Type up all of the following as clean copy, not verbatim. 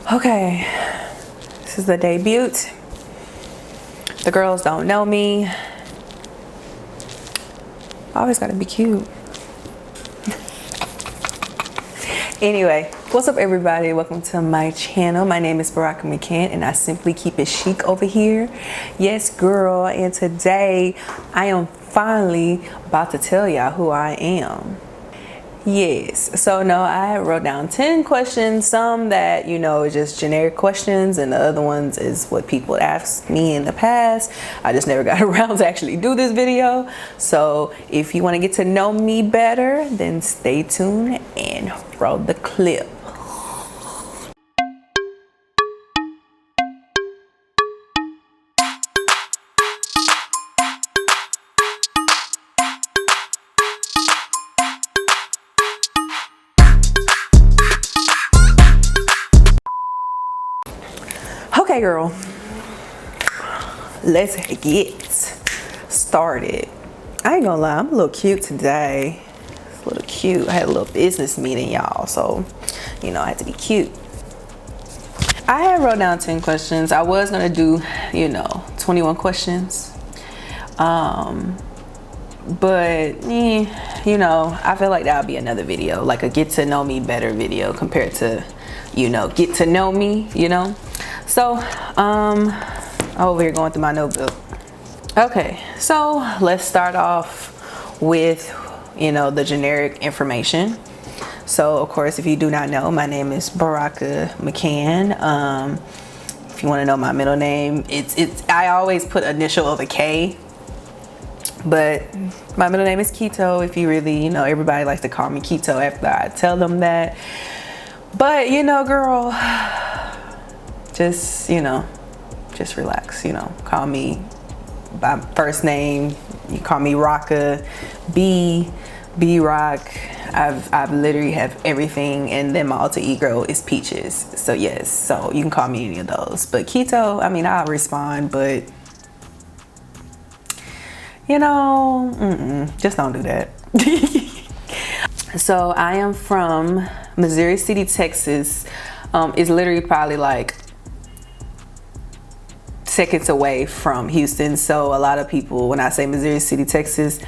Okay, this is the debut. The girls don't know me. I always gotta be cute. Anyway, what's up everybody? Welcome to my channel. My name is Baraka Mccann and I simply keep it chic over here. Yes, girl, and today I am finally about to tell y'all who I am. Yes, so no, I wrote down 10 questions, some that, you know, is just generic questions, and the other ones is what people asked me in the past. I just never got around to actually do this video. So if you want to get to know me better, then stay tuned and roll the clip. Okay, girl, let's get started. I ain't gonna lie, I'm a little cute today. It's a little cute. I had a little business meeting, y'all, so you know I had to be cute. I had wrote down 10 questions. I was gonna do, you know, 21 questions, but you know, I feel like that would be another video, like a get to know me better video compared to, you know, get to know me, you know. So I'm over here going through my notebook. Okay, so let's start off with, you know, the generic information. So of course, if you do not know, my name is Baraka Mccann. If you want to know my middle name, I always put initial of a K, but my middle name is Keto. If you really, you know, everybody likes to call me Keto after I tell them that. But you know, girl, just, you know, just relax, you know, call me by first name. You call me Rocka, B Rock. I've literally have everything, and then my alter ego is Peaches. So yes, so you can call me any of those. But Keto, I mean, I'll respond, but you know, just don't do that. So I am from Missouri City, Texas. It's literally probably like seconds away from Houston. So a lot of people, when I say Missouri City, Texas,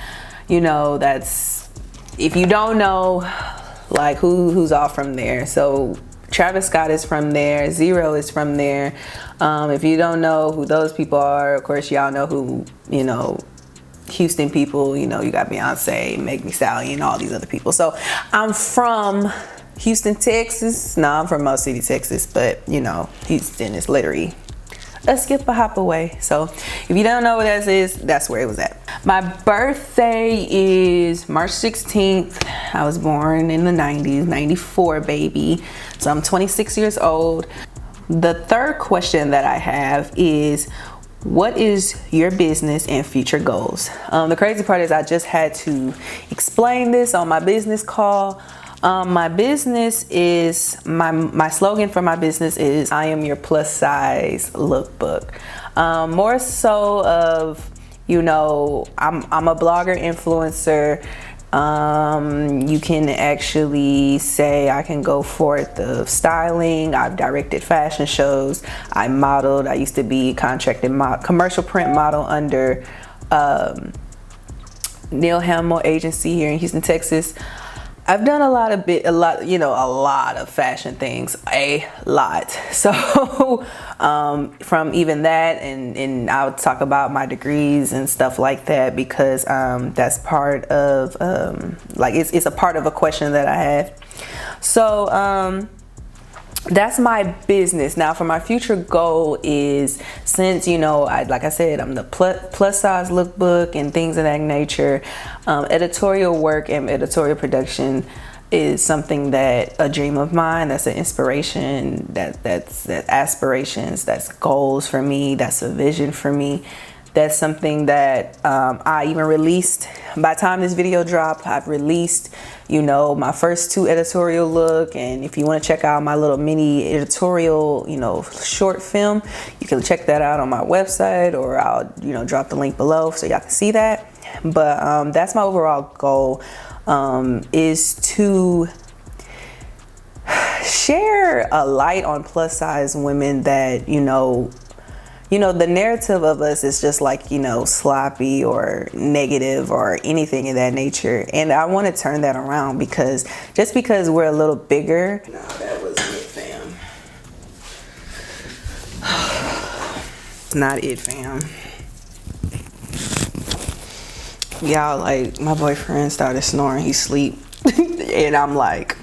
you know, that's, if you don't know, like who's all from there. So Travis Scott is from there, Zero is from there. If you don't know who those people are, of course y'all know who, you know, Houston people, you know, you got Beyonce, Meg Thee Stallion, all these other people. So I'm from Houston, Texas. No, I'm from Most City, Texas, but you know, Houston is literally a skip a hop away. So if you don't know what that is, that's where it was at. My birthday is March 16th. I was born in the 90s, 94 baby. So I'm 26 years old. The third question that I have is, what is your business and future goals? The crazy part is I just had to explain this on my business call. My business is, my slogan for my business is, I am your plus size lookbook. More so of, you know, I'm a blogger, influencer. You can actually say I can go forth of styling. I've directed fashion shows. I modeled. I used to be contracted commercial print model under Neil Hamill agency here in Houston, Texas. I've done a lot of fashion things, a lot. So from even that, and I'll talk about my degrees and stuff like that, because that's part of like it's a part of a question that I have. So that's my business. Now for my future goal is, since, you know, like I said, I'm the plus size lookbook and things of that nature, editorial work and editorial production is something that, a dream of mine, that's an inspiration, that's aspirations, that's goals for me, that's a vision for me. That's something that I even released. By the time this video dropped, I've released, you know, my first 2 editorial look. And if you want to check out my little mini editorial, you know, short film, you can check that out on my website, or I'll, you know, drop the link below so y'all can see that. But that's my overall goal, is to share a light on plus size women that, the narrative of us is just like, sloppy or negative or anything of that nature. And I want to turn that around, because just because we're a little bigger. No, that wasn't it, fam. Not it, fam. Y'all, like, my boyfriend started snoring. He sleep. And I'm like,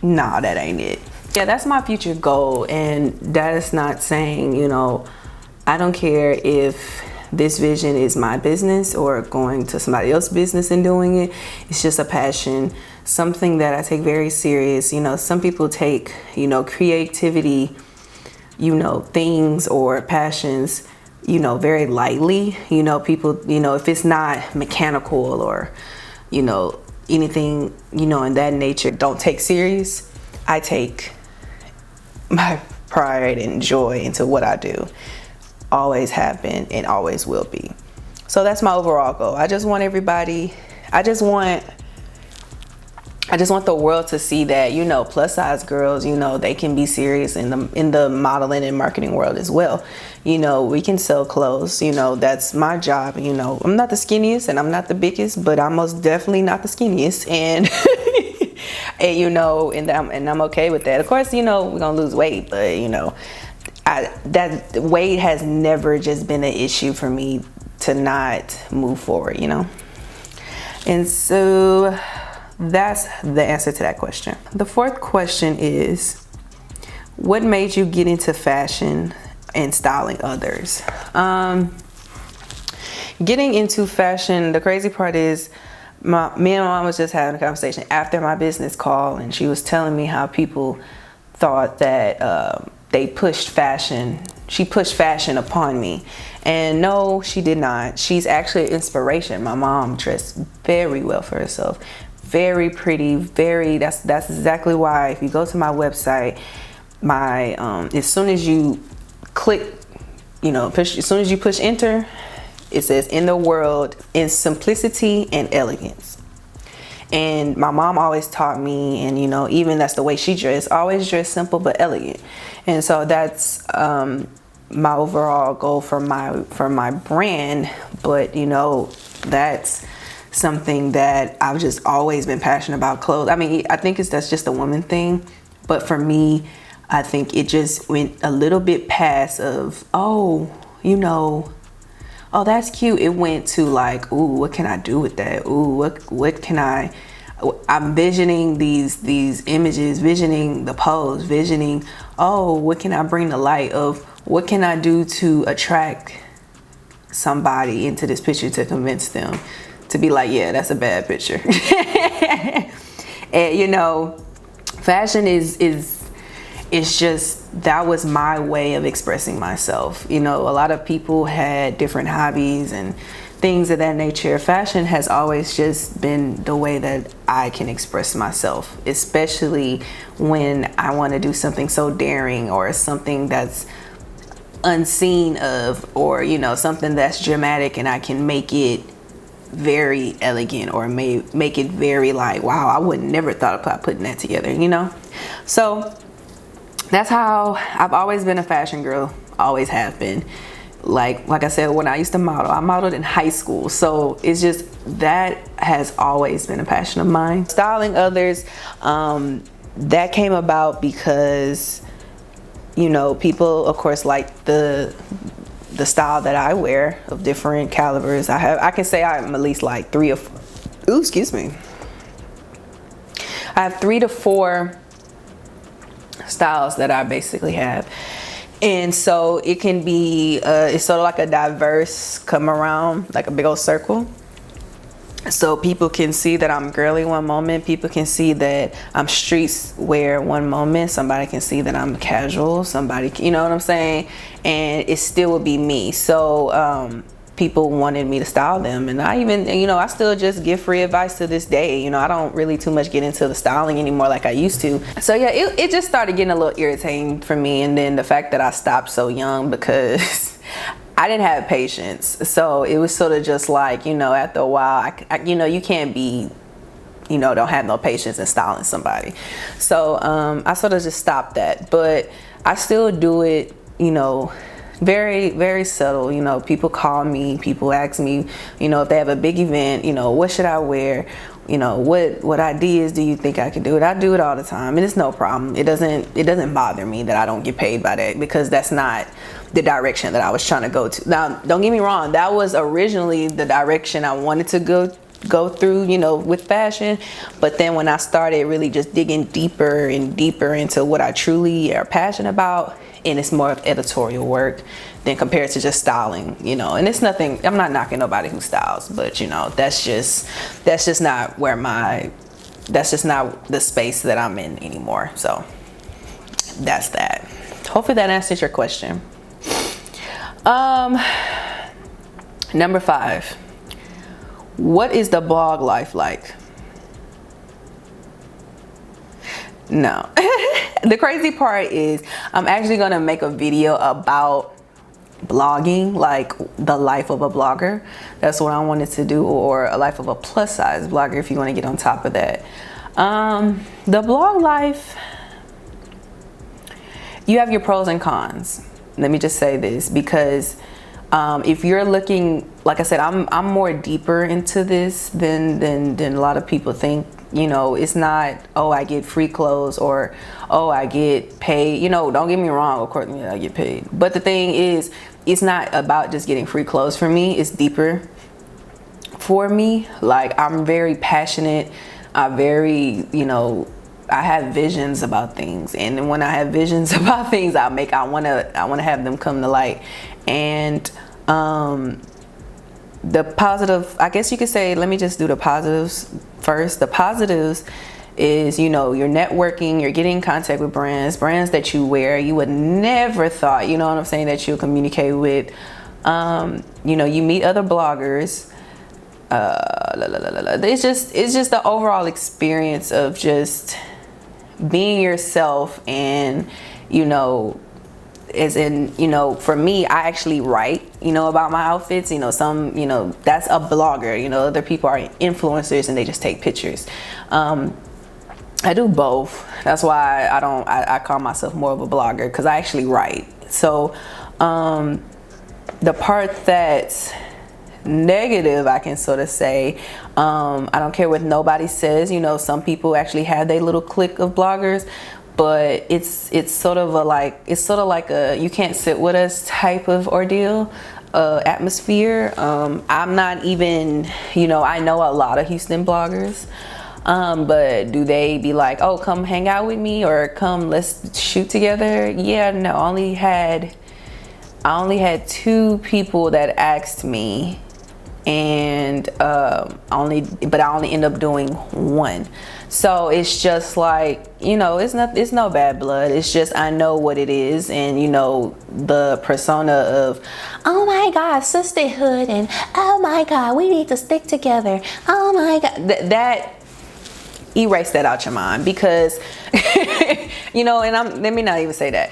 nah, that ain't it. Yeah, that's my future goal. And that is not saying, I don't care if this vision is my business or going to somebody else's business and doing it. It's just a passion, something that I take very serious. Some people take, creativity, things or passions, very lightly. People, if it's not mechanical or, anything, in that nature, don't take serious. I take my pride and joy into what I do. Always have been and always will be. So that's my overall goal. I just want the world to see that, plus size girls, they can be serious in the modeling and marketing world as well. We can sell clothes, that's my job. I'm not the skinniest and I'm not the biggest, but I'm most definitely not the skinniest. And, and I'm okay with that. Of course, we're gonna lose weight, but that weight has never just been an issue for me to not move forward, And so that's the answer to that question. The fourth question is, what made you get into fashion and styling others? Getting into fashion, the crazy part is, me and my mom was just having a conversation after my business call, and she was telling me how people thought that they pushed fashion. She pushed fashion upon me. And no, she did not. She's actually an inspiration. My mom dressed very well for herself. Very pretty, that's exactly why if you go to my website, as soon as you click, as soon as you push enter, it says in the world in simplicity and elegance. And my mom always taught me, and even that's the way she dressed, always dress simple but elegant. And so that's my overall goal for my brand. But that's something that I've just always been passionate about, clothes. I mean, I think that's just a woman thing, but for me, I think it just went a little bit past of, oh, that's cute. It went to like, ooh, what can I do with that? Ooh, what can I'm visioning these images, visioning the pose, visioning, oh, what can I bring to light of, what can I do to attract somebody into this picture to convince them to be like, yeah, that's a bad picture. And fashion it's just, that was my way of expressing myself. A lot of people had different hobbies and things of that nature. Fashion has always just been the way that I can express myself, especially when I want to do something so daring or something that's unseen of, or something that's dramatic, and I can make it very elegant or make it very like, wow, I would never thought about putting that together, So that's how I've always been a fashion girl, always have been. Like I said, when I used to model, I modeled in high school. So it's just, that has always been a passion of mine. Styling others, that came about because, people, of course, like the style that I wear of different calibers. I can say I'm at least like I have 3 to 4 styles that I basically have. And so it can be, it's sort of like a diverse come around, like a big old circle. So people can see that I'm girly one moment. People can see that I'm streetwear one moment. Somebody can see that I'm casual. Somebody, you know what I'm saying? And it still would be me. So people wanted me to style them. And I even, I still just give free advice to this day. I don't really too much get into the styling anymore like I used to. So yeah, it just started getting a little irritating for me. And then the fact that I stopped so young, because I didn't have patience. So it was sort of just like, after a while, you can't be you know, don't have no patience in styling somebody. So I sort of just stopped that, but I still do it, you know, very, very subtle. You know, people call me, people ask me, you know, if they have a big event, you know, what should I wear? You know, what ideas do you think I could do it? I do it all the time, and it's no problem. It doesn't bother me that I don't get paid by that, because that's not the direction that I was trying to go to. Now, don't get me wrong, that was originally the direction I wanted to go through, you know, with fashion. But then when I started really just digging deeper and deeper into what I truly are passionate about, and it's more of editorial work than compared to just styling, you know. And it's nothing, I'm not knocking nobody who styles, but you know, that's just not where that's just not the space that I'm in anymore. So that's that. Hopefully that answers your question. Number 5, what is the blog life like? No. The crazy part is I'm actually gonna make a video about blogging, like the life of a blogger. That's what I wanted to do, or a life of a plus size blogger if you want to get on top of that. The blog life, you have your pros and cons. Let me just say this, because if you're looking, like I said, I'm more deeper into this than a lot of people think. You know, it's not, oh, I get free clothes, or oh, I get paid. You know, don't get me wrong, of course, I get paid. But the thing is, it's not about just getting free clothes for me. It's deeper for me. Like, I'm very passionate. You know, I have visions about things, and when I have visions about things, I want to have them come to light. And the positive, I guess you could say, let me just do the positives first. The positives is, you know, you're networking, you're getting in contact with brands that you wear, you would never thought, you know what I'm saying, that you'll communicate with. You know, you meet other bloggers. It's just the overall experience of just being yourself. And, you know, as in, you know, for me, I actually write, you know, about my outfits. You know, some, you know, that's a blogger. You know, other people are influencers and they just take pictures. I do both. That's why I call myself more of a blogger, because I actually write. So the part that's negative, I can sort of say, I don't care what nobody says. You know, some people actually have their little clique of bloggers, but it's sort of like a you can't sit with us type of ordeal, atmosphere. I'm not even, you know, I know a lot of Houston bloggers, but do they be like, oh, come hang out with me, or come, let's shoot together? Yeah, no, I only had 2 people that asked me, and I only end up doing 1. So it's just like, you know, it's no bad blood. It's just, I know what it is. And, you know, the persona of, oh my God, sisterhood, and oh my God, we need to stick together. Oh my God, that erase that out your mind, because, you know, and let me not even say that.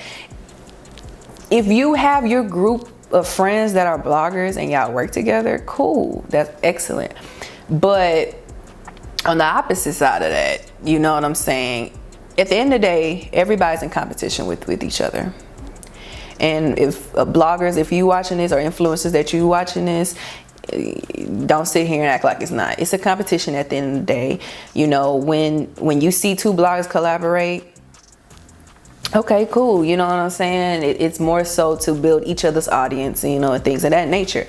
If you have your group of friends that are bloggers and y'all work together, cool, that's excellent. But on the opposite side of that, you know what I'm saying, at the end of the day, everybody's in competition with each other. And if bloggers, if you watching this, or influencers that you watching this, don't sit here and act like it's not. It's a competition at the end of the day. You know, when you see 2 bloggers collaborate, okay, cool, you know what I'm saying? It's more so to build each other's audience, you know, and things of that nature.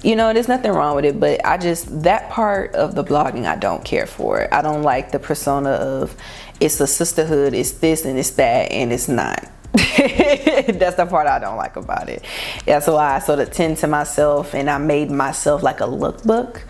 You know, there's nothing wrong with it, but that part of the blogging, I don't care for. I don't like the persona of, it's a sisterhood, it's this and it's that, and it's not. That's the part I don't like about it. That's why I sort of tend to myself, and I made myself like a lookbook,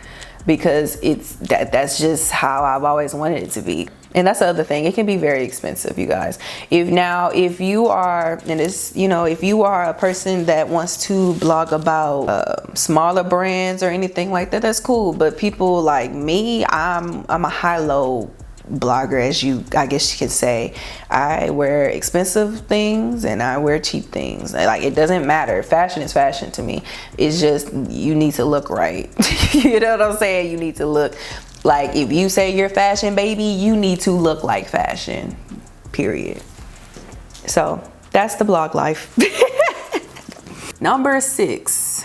because that's just how I've always wanted it to be. And that's the other thing, it can be very expensive, you guys. If you are, and it's, you know, if you are a person that wants to blog about smaller brands or anything like that, that's cool. But people like me, I'm a high-low blogger, as I guess you could say. I wear expensive things and I wear cheap things. Like, it doesn't matter. Fashion is fashion to me. It's just, you need to look right. You know what I'm saying? You need to look Like, if you say you're fashion, baby, you need to look like fashion, period. So that's the blog life. Number 6,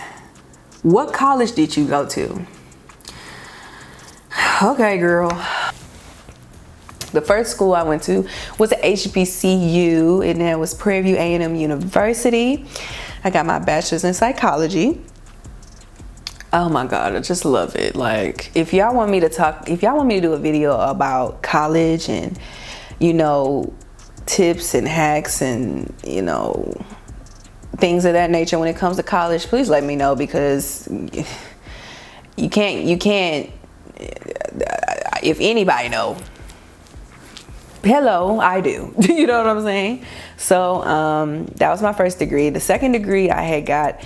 what college did you go to? Okay, girl. The first school I went to was at HBCU, and that was Prairie View A&M University. I got my bachelor's in psychology. Oh my God, I just love it. Like, if y'all want me to do a video about college and, you know, tips and hacks and, you know, things of that nature when it comes to college, please let me know, because you can't, if anybody know, hello, I do. You know what I'm saying? So that was my first degree. The second degree I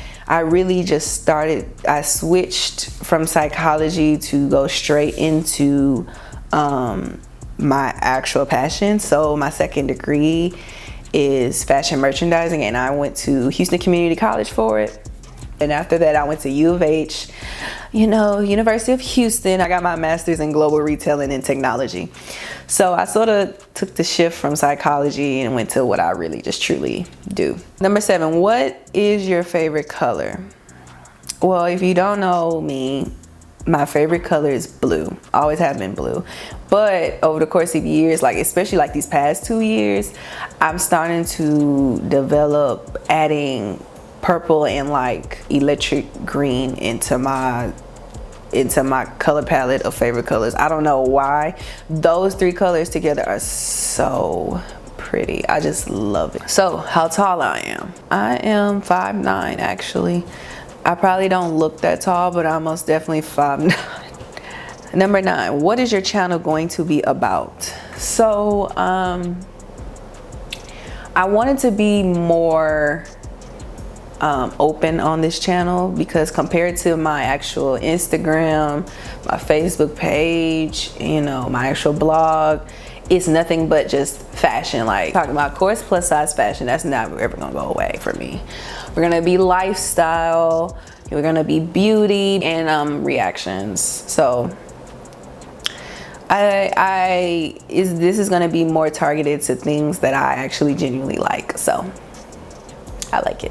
switched from psychology to go straight into my actual passion. So my second degree is fashion merchandising, and I went to Houston Community College for it. And after that, I went to U of H, you know, University of Houston. I got my master's in global retailing and technology. So I sort of took the shift from psychology and went to what I really just truly do. Number 7, what is your favorite color? Well, if you don't know me, my favorite color is blue. Always have been blue. But over the course of years, like especially like these past 2 years, I'm starting to develop adding purple and like electric green into my color palette of favorite colors. I don't know why. Those 3 colors together are so pretty. I just love it. So how tall I am? I am 5'9" actually. I probably don't look that tall, but I'm most definitely 5'9". Number 9, what is your channel going to be about? So I wanted to be more open on this channel, because compared to my actual Instagram, my Facebook page, you know, my actual blog, it's nothing but just fashion. Like talking about, of course, plus size fashion, that's not ever gonna go away for me. We're gonna be lifestyle, we're gonna be beauty, and reactions. So this is gonna be more targeted to things that I actually genuinely like. So I like it.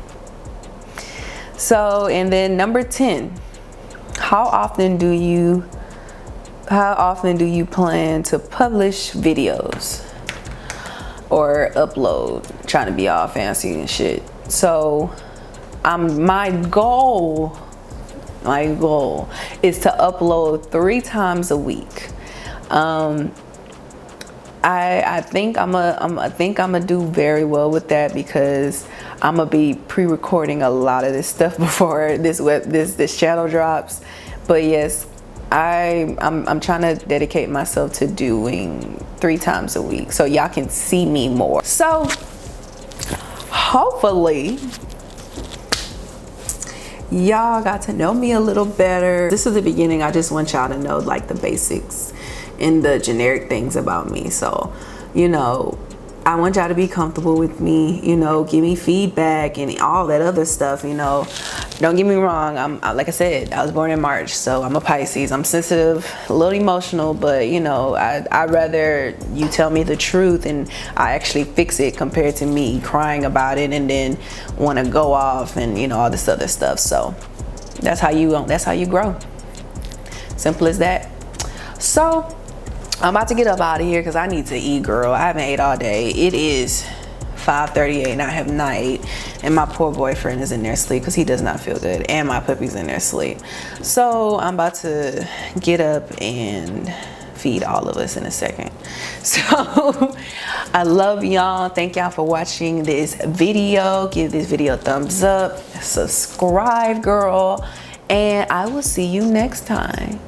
So, and then number 10, how often do you plan to publish videos or upload? Trying to be all fancy and shit. So my goal is to upload 3 times a week. I think I'm gonna do very well with that, because I'm gonna be pre-recording a lot of this stuff before this channel drops. But yes, I'm trying to dedicate myself to doing 3 times a week, so y'all can see me more. So hopefully y'all got to know me a little better. This is the beginning. I just want y'all to know like the basics and the generic things about me. So, you know, I want y'all to be comfortable with me, you know, give me feedback and all that other stuff, you know. Don't get me wrong, like I said, I was born in March, so I'm a Pisces. I'm sensitive, a little emotional, but you know, I'd rather you tell me the truth and I actually fix it, compared to me crying about it and then want to go off and, you know, all this other stuff. So that's how you grow. Simple as that. So I'm about to get up out of here because I need to eat, girl. I haven't ate all day. It is 5:38 and I have not ate, and my poor boyfriend is in there asleep because he does not feel good, and my puppy's in there asleep. So I'm about to get up and feed all of us in a second. So I love y'all. Thank y'all for watching this video. Give this video a thumbs up, subscribe, girl, and I will see you next time.